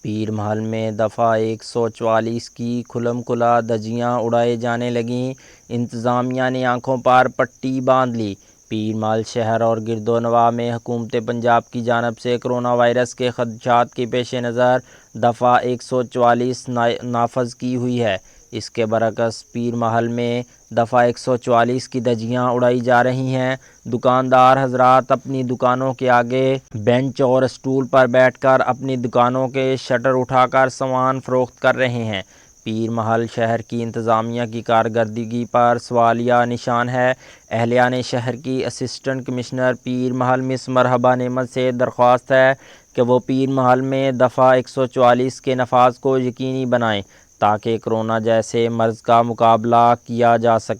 پیر محل میں دفعہ 144 کی کھلم کھلا دھجیاں اڑائے جانے لگیں۔ انتظامیہ نے آنکھوں پر پٹی باندھ لی۔ پیر محل شہر اور گرد و نواح میں حکومت پنجاب کی جانب سے کرونا وائرس کے خدشات کے پیش نظر دفعہ 144 نافذ کی ہوئی ہے۔ اس کے برعکس پیر محل میں دفعہ 144 کی دھجیاں اڑائی جا رہی ہیں۔ دکاندار حضرات اپنی دکانوں کے آگے بینچ اور اسٹول پر بیٹھ کر اپنی دکانوں کے شٹر اٹھا کر سامان فروخت کر رہے ہیں۔ پیر محل شہر کی انتظامیہ کی کارکردگی پر سوالیہ نشان ہے۔ اہلیان شہر کی اسسٹنٹ کمشنر پیر محل مس مرحبا نعمت سے درخواست ہے کہ وہ پیر محل میں دفعہ 144 کے نفاذ کو یقینی بنائیں تاکہ کرونا جیسے مرض کا مقابلہ کیا جا سکے۔